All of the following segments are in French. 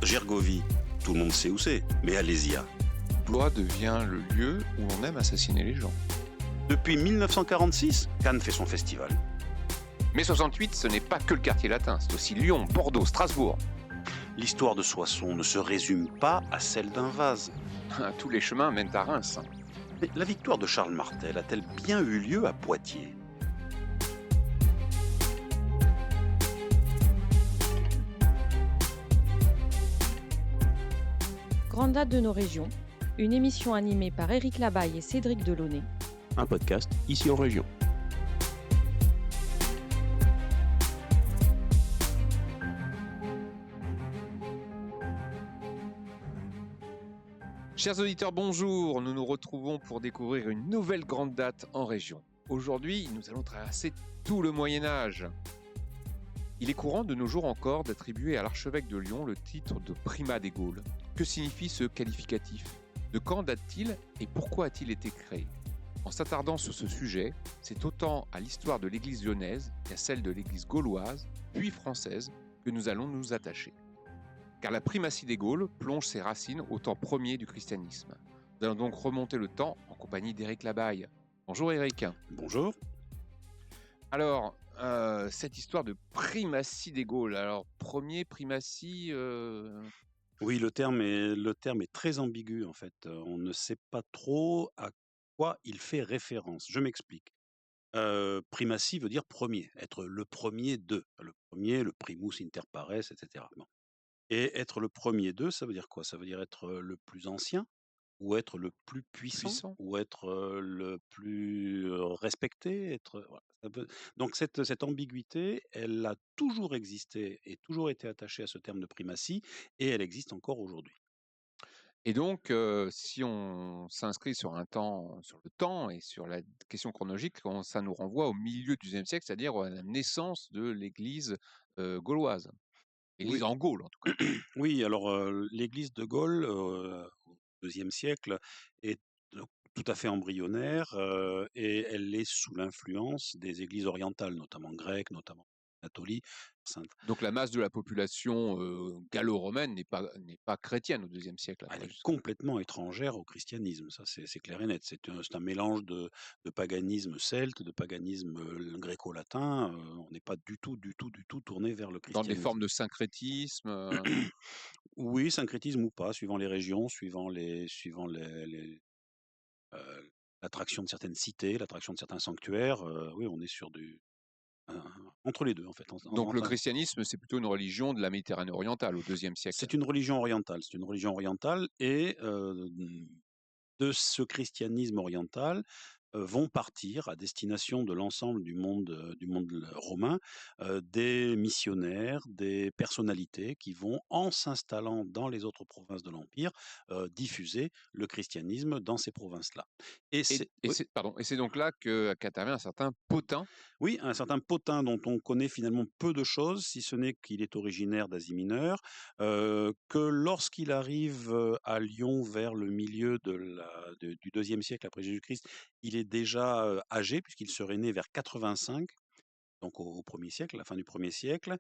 Gergovie, tout le monde sait où c'est, mais Alésia. Blois devient le lieu où on aime assassiner les gens. Depuis 1946, Cannes fait son festival. Mais 68, ce n'est pas que le quartier latin, c'est aussi Lyon, Bordeaux, Strasbourg. L'histoire de Soissons ne se résume pas à celle d'un vase. Tous les chemins mènent à Reims. Mais la victoire de Charles Martel a-t-elle bien eu lieu à Poitiers ? Grande date de nos régions, une émission animée par Éric Labaille et Cédric Delaunay. Un podcast ici en région. Chers auditeurs, bonjour. Nous nous retrouvons pour découvrir une nouvelle grande date en région. Aujourd'hui, nous allons traverser tout le Moyen-Âge. Il est courant de nos jours encore d'attribuer à l'archevêque de Lyon le titre de primat des Gaules. Que signifie ce qualificatif ? De quand date-t-il et pourquoi a-t-il été créé ? En s'attardant sur ce sujet, c'est autant à l'histoire de l'Église lyonnaise qu'à celle de l'Église gauloise, puis française, que nous allons nous attacher. Car la primatie des Gaules plonge ses racines au temps premier du christianisme. Nous allons donc remonter le temps en compagnie d'Éric Labaille. Bonjour Éric. Bonjour. Alors, cette histoire de primatie des Gaules, alors premier primatie... Oui, le terme est très ambigu en fait. On ne sait pas trop à quoi il fait référence. Je m'explique. Primatie veut dire premier, être le premier d'eux. Le premier, le primus inter pares, etc. Bon. Et être le premier d'eux, ça veut dire quoi? Ça veut dire être le plus ancien, ou être le plus puissant, ou être le plus respecté, voilà, donc cette ambiguïté, elle a toujours existé et toujours été attachée à ce terme de primatie, et elle existe encore aujourd'hui. Et donc, si on s'inscrit sur le temps et sur la question chronologique, ça nous renvoie au milieu du XIe siècle, c'est-à-dire à la naissance de l'Église gauloise. Église Oui. en Gaule, en tout cas. Oui, alors l'église de Gaulle, au IIe siècle, est tout à fait embryonnaire, et elle est sous l'influence des églises orientales, notamment grecques, notamment catholiques. Donc la masse de la population gallo-romaine n'est pas chrétienne au IIe siècle. Elle est complètement étrangère au christianisme, ça c'est clair et net. C'est un mélange de paganisme celte, de paganisme gréco-latin. On n'est pas du tout tourné vers le Dans christianisme. des formes de syncrétisme. Oui, syncrétisme ou pas, suivant les régions, suivant l'attraction de certaines cités, l'attraction de certains sanctuaires. Oui, on est sur entre les deux en fait. Donc le christianisme, c'est plutôt une religion de la Méditerranée orientale au IIe siècle. C'est une religion orientale, et de ce christianisme oriental vont partir à destination de l'ensemble du monde romain des missionnaires, des personnalités qui vont, en s'installant dans les autres provinces de l'Empire, diffuser le christianisme dans ces provinces-là. Et c'est donc là qu'intervient un certain Pothin. Oui, un certain Pothin dont on connaît finalement peu de choses, si ce n'est qu'il est originaire d'Asie mineure, que lorsqu'il arrive à Lyon vers le milieu du IIe siècle après Jésus-Christ, il est déjà âgé, puisqu'il serait né vers 85, donc au 1er siècle, à la fin du 1er siècle,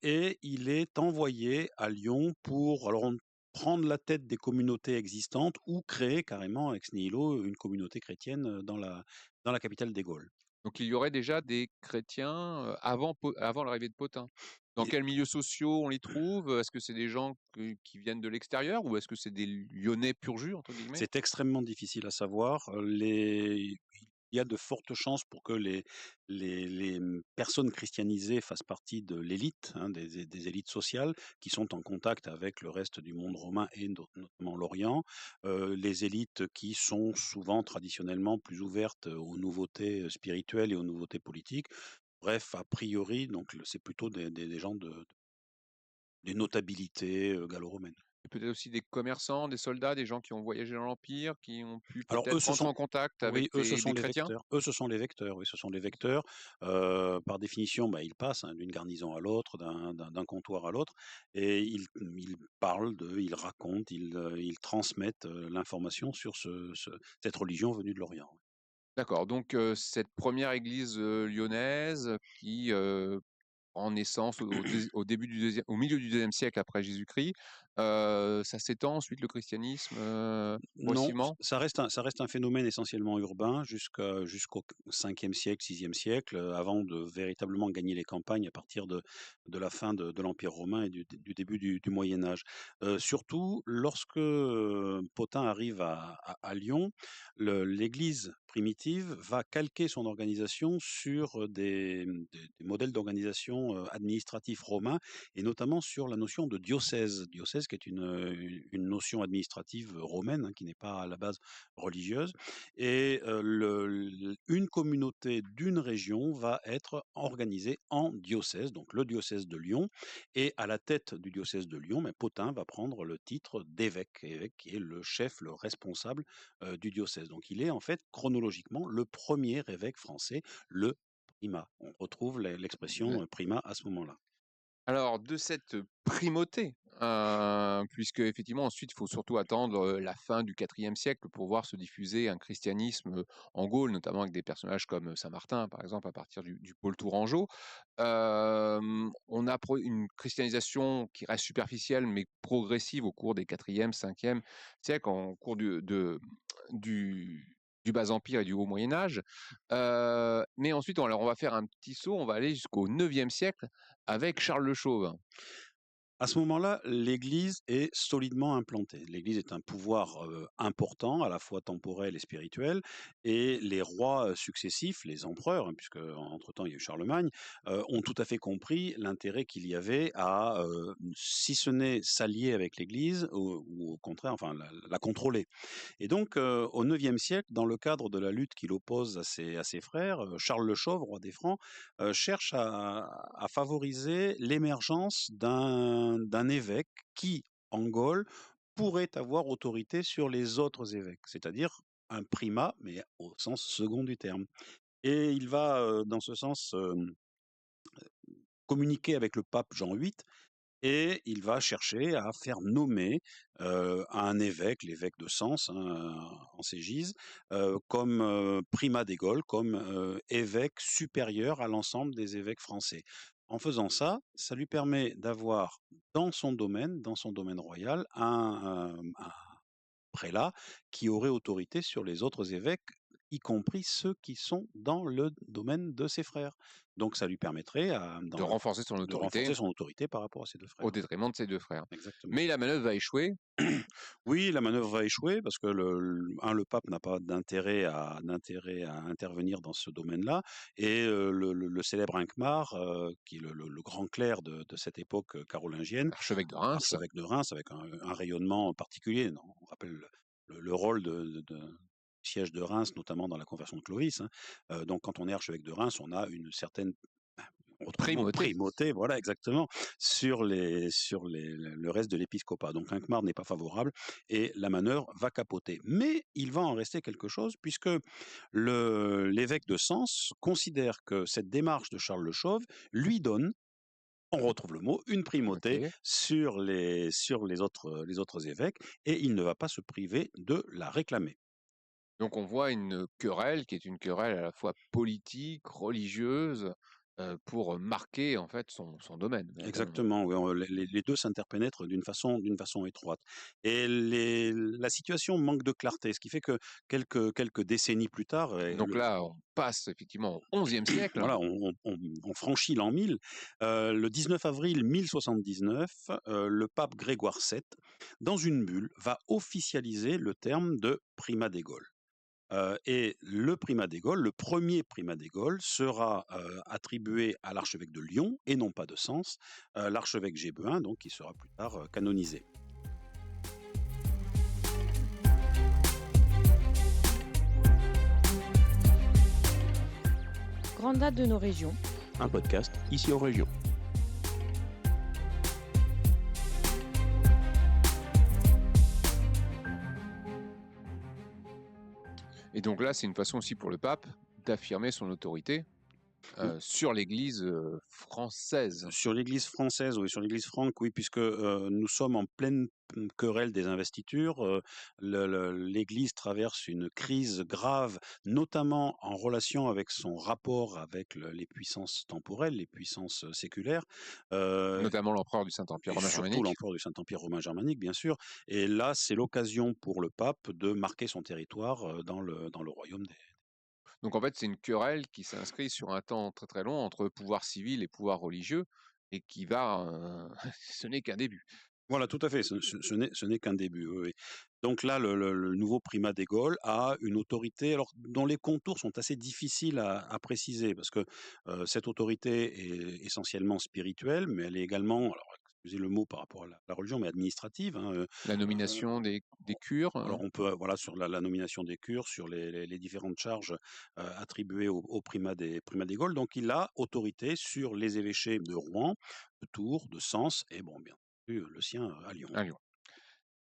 et il est envoyé à Lyon pour prendre la tête des communautés existantes, ou créer carrément ex nihilo une communauté chrétienne dans la capitale des Gaules. Donc il y aurait déjà des chrétiens avant l'arrivée de Pothin. Dans quels milieux sociaux on les trouve ? Est-ce que c'est des gens qui viennent de l'extérieur, ou est-ce que c'est des Lyonnais pur jus, entre guillemets ? C'est extrêmement difficile à savoir. Il y a de fortes chances pour que les personnes christianisées fassent partie de l'élite, hein, des élites sociales qui sont en contact avec le reste du monde romain et notamment l'Orient. Les élites qui sont souvent traditionnellement plus ouvertes aux nouveautés spirituelles et aux nouveautés politiques. Bref, a priori, donc c'est plutôt des gens des notabilités gallo-romaines. Et peut-être aussi des commerçants, des soldats, des gens qui ont voyagé dans l'Empire, qui ont pu Alors eux, peut-être ce rentrer sont en contact oui, avec eux, ce des sont les chrétiens. vecteurs. Eux, ce sont les vecteurs, oui, ce sont les vecteurs. Par définition, ils passent, hein, d'une garnison à l'autre, d'un comptoir à l'autre, et ils parlent ils racontent, ils transmettent l'information sur cette religion venue de l'Orient. D'accord, donc cette première église lyonnaise qui prend naissance au milieu du IIe siècle après Jésus-Christ, Ça s'étend ensuite le christianisme Non, progressivement? ça reste un phénomène essentiellement urbain jusqu'au 5e siècle, 6e siècle, avant de véritablement gagner les campagnes à partir de la fin de l'Empire romain et du début du Moyen Âge. Surtout lorsque, Pothin arrive à Lyon, l'Église primitive va calquer son organisation sur, des modèles d'organisation, administratifs romains et notamment sur la notion de diocèse. Diocèse qui est une notion administrative romaine, hein, qui n'est pas à la base religieuse. Et une communauté d'une région va être organisée en diocèse, donc le diocèse de Lyon. Et à la tête du diocèse de Lyon, mais Pothin va prendre le titre d'évêque, évêque qui est le chef, le responsable du diocèse. Donc il est en fait chronologiquement le premier évêque français, le primat. On retrouve l'expression primat à ce moment-là. Alors, de cette primauté, puisque effectivement ensuite il faut surtout attendre la fin du IVe siècle pour voir se diffuser un christianisme en Gaule, notamment avec des personnages comme Saint Martin, par exemple, à partir du pôle tourangeau. On a une christianisation qui reste superficielle mais progressive au cours des IVe, Ve siècle, en cours du Bas Empire et du Haut Moyen Âge. Mais ensuite, on va faire un petit saut, on va aller jusqu'au IXe siècle avec Charles le Chauve. À ce moment-là, l'Église est solidement implantée. L'Église est un pouvoir important, à la fois temporel et spirituel, et les rois successifs, les empereurs, hein, puisque entre-temps il y a eu Charlemagne, ont tout à fait compris l'intérêt qu'il y avait à, si ce n'est s'allier avec l'Église, ou au contraire, enfin la contrôler. Et donc, au IXe siècle, dans le cadre de la lutte qu'il oppose à ses frères, Charles le Chauve, roi des Francs, cherche à favoriser l'émergence d'un évêque qui, en Gaule, pourrait avoir autorité sur les autres évêques, c'est-à-dire un primat, mais au sens second du terme. Et il va, dans ce sens, communiquer avec le pape Jean VIII et il va chercher à faire nommer un évêque, l'évêque de Sens, hein, en Ségise, comme primat des Gaules, comme évêque supérieur à l'ensemble des évêques français. En faisant ça, ça lui permet d'avoir dans son domaine royal, un prélat qui aurait autorité sur les autres évêques, y compris ceux qui sont dans le domaine de ses frères. Donc ça lui permettrait, De renforcer son de autorité renforcer son autorité par rapport à ses deux frères. au détriment de ses deux frères. Exactement. Mais la manœuvre va échouer. Oui, la manœuvre va échouer parce que le pape n'a pas d'intérêt à intervenir dans ce domaine-là. Et le célèbre Hincmar, qui est le grand clerc de cette époque carolingienne, Archevêque de Reims. archevêque de Reims, avec un rayonnement particulier. On rappelle le rôle siège de Reims, notamment dans la conversion de Clovis, hein. Donc quand on est archevêque de Reims, on a une certaine, on retrouve le mot Primauté. primauté, voilà exactement, le reste de l'épiscopat. Donc Hincmar n'est pas favorable et la manœuvre va capoter. Mais il va en rester quelque chose puisque l'évêque de Sens considère que cette démarche de Charles le Chauve lui donne, on retrouve le mot, une primauté Ok. sur les autres évêques, et il ne va pas se priver de la réclamer. Donc on voit une querelle qui est une querelle à la fois politique, religieuse, pour marquer en fait son domaine. Exactement, oui, les 2 s'interpénètrent d'une façon étroite. Et la situation manque de clarté, ce qui fait que quelques décennies plus tard, et Donc là, on passe effectivement au XIe siècle. voilà, on franchit l'an 1000. Le 19 avril 1079, le pape Grégoire VII, dans une bulle, va officialiser le terme de primat des Gaules. Et le primat des Gaules, le premier primat des Gaules, sera attribué à l'archevêque de Lyon et non pas de Sens, l'archevêque Gébuen, donc qui sera plus tard canonisé. Grande date de nos régions. Un podcast ici en région. Et donc là, c'est une façon aussi pour le pape d'affirmer son autorité sur l'Église française. Sur l'Église française, oui, sur l'Église franque, oui, puisque, nous sommes en pleine querelle des investitures. L'Église traverse une crise grave, notamment en relation avec son rapport avec les puissances temporelles, les puissances séculaires, heu Notamment l'empereur du Saint-Empire et romain surtout germanique. l'empereur du Saint-Empire romain germanique, bien sûr. Et là, c'est l'occasion pour le pape de marquer son territoire, dans le royaume des. Donc en fait, c'est une querelle qui s'inscrit sur un temps très très long entre pouvoir civil et pouvoir religieux et qui va, ce n'est qu'un début. Voilà, tout à fait, ce n'est qu'un début, oui, oui. Donc là, le nouveau primat des Gaules a une autorité, alors dont les contours sont assez difficiles à préciser parce que, cette autorité est essentiellement spirituelle, mais elle est également, alors excusez le mot par rapport à la religion, mais administrative, hein, La nomination des cures, alors on peut, voilà, sur la nomination des cures, sur les différentes charges, attribuées au primat des Gaules. Donc il a autorité sur les évêchés de Rouen, de Tours, de Sens et bon, bien entendu, le sien à Lyon. à Lyon.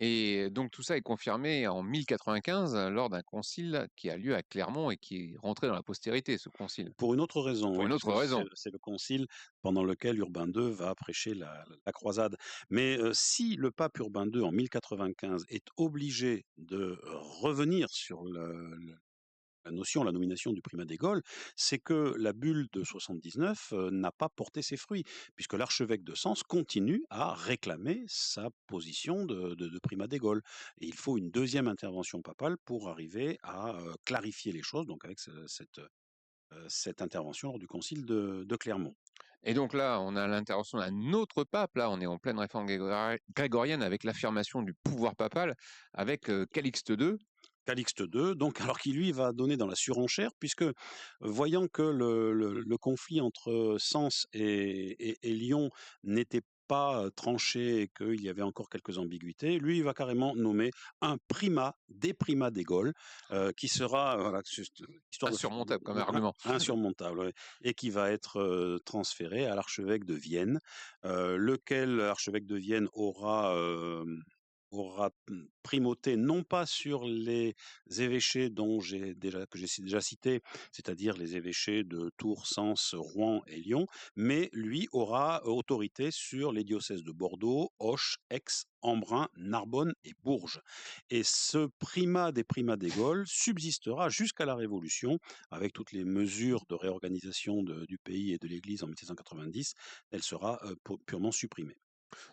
Et donc tout ça est confirmé en 1095 lors d'un concile qui a lieu à Clermont et qui est rentré dans la postérité, ce concile. Pour une autre raison, Pour oui, une parce autre que c'est raison. c'est le concile pendant lequel Urbain II va prêcher la croisade. Mais, si le pape Urbain II en 1095 est obligé de revenir sur la nomination du primat des Gaules, c'est que la bulle de 79 n'a pas porté ses fruits, puisque l'archevêque de Sens continue à réclamer sa position de primat des Gaules. Et il faut une deuxième intervention papale pour arriver à clarifier les choses, donc avec cette intervention lors du concile de Clermont. Et donc là, on a l'intervention d'un autre pape, là on est en pleine réforme grégorienne avec l'affirmation du pouvoir papal, avec Calixte II. Calixte II, donc, alors qui lui va donner dans la surenchère, puisque voyant que le conflit entre Sens et Lyon n'était pas tranché et qu'il y avait encore quelques ambiguïtés, lui, il va carrément nommer un primat des primats des Gaules, qui sera, voilà, juste histoire Insurmontable comme argument. insurmontable, ouais, et qui va être transféré à l'archevêque de Vienne, lequel archevêque de Vienne aura primauté non pas sur les évêchés que j'ai déjà cités, c'est-à-dire les évêchés de Tours, Sens, Rouen et Lyon, mais lui aura autorité sur les diocèses de Bordeaux, Auch, Aix, Embrun, Narbonne et Bourges. Et ce primat des primats des Gaules subsistera jusqu'à la Révolution, avec toutes les mesures de réorganisation du pays et de l'Église en 1790. Elle sera purement supprimée.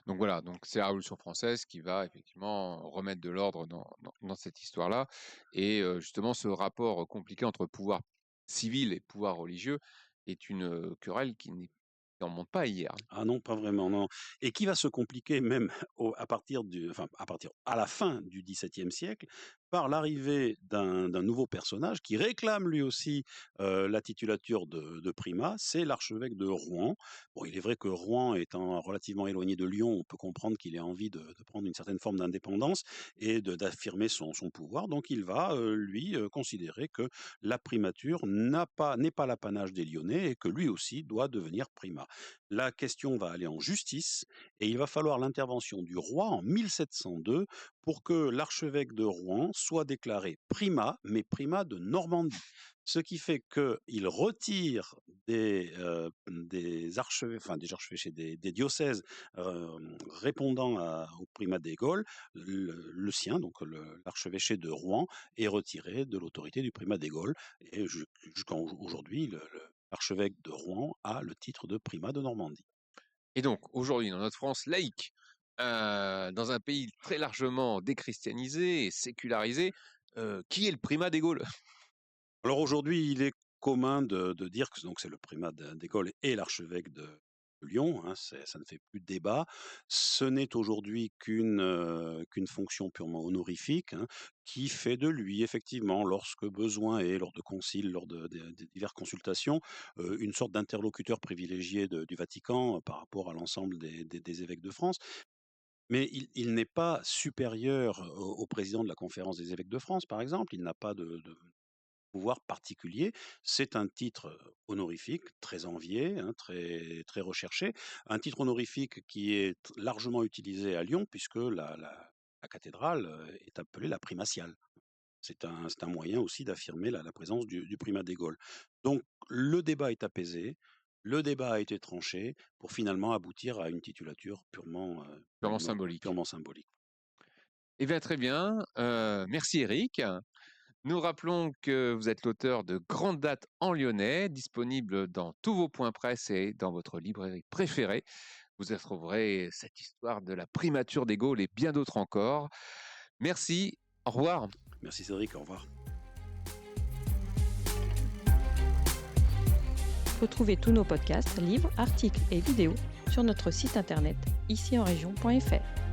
Donc voilà, donc c'est la Révolution française qui va effectivement remettre de l'ordre dans cette histoire-là. Et justement, ce rapport compliqué entre pouvoir civil et pouvoir religieux est une querelle qui n'en monte pas hier. Ah non, pas vraiment, non. Et qui va se compliquer même à la fin du XVIIe siècle, par l'arrivée d'un nouveau personnage qui réclame lui aussi la titulature de primat, c'est l'archevêque de Rouen. Bon, il est vrai que Rouen étant relativement éloigné de Lyon, on peut comprendre qu'il ait envie de prendre une certaine forme d'indépendance et d'affirmer son pouvoir. Donc il va, lui, considérer que la primature n'est pas l'apanage des Lyonnais et que lui aussi doit devenir primat. La question va aller en justice et il va falloir l'intervention du roi en 1702 pour que l'archevêque de Rouen soit déclaré primat, mais primat de Normandie. Ce qui fait qu'il retire des archevêchés, des diocèses répondant au primat des Gaules, le sien, donc l'archevêché de Rouen, est retiré de l'autorité du primat des Gaules. Et jusqu'à aujourd'hui, l'archevêque de Rouen a le titre de primat de Normandie. Et donc, aujourd'hui, dans notre France laïque, dans un pays très largement déchristianisé et sécularisé, qui est le primat des Gaules? Alors aujourd'hui, il est commun de dire que donc c'est le primat des Gaules et l'archevêque de Lyon, hein, ça ne fait plus de débat. Ce n'est aujourd'hui qu'une fonction purement honorifique, hein, qui fait de lui effectivement, lorsque besoin est, lors de conciles, lors de diverses consultations, une sorte d'interlocuteur privilégié du Vatican par rapport à l'ensemble des évêques de France. Mais il n'est pas supérieur au président de la conférence des évêques de France, par exemple. Il n'a pas de pouvoir particulier. C'est un titre honorifique, très envié, hein, très, très recherché. Un titre honorifique qui est largement utilisé à Lyon, puisque la cathédrale est appelée la primatiale. C'est un moyen aussi d'affirmer la présence du primat des Gaules. Donc le débat est apaisé, le débat a été tranché pour finalement aboutir à une titulature Purement symbolique. purement symbolique. Eh bien, très bien. Merci Eric. Nous rappelons que vous êtes l'auteur de Grandes dates en lyonnais, disponible dans tous vos points presse et dans votre librairie préférée. Vous y retrouverez cette histoire de la primature des Gaules et bien d'autres encore. Merci. Au revoir. Merci Cédric, au revoir. Retrouvez tous nos podcasts, livres, articles et vidéos sur notre site internet icienregion.fr.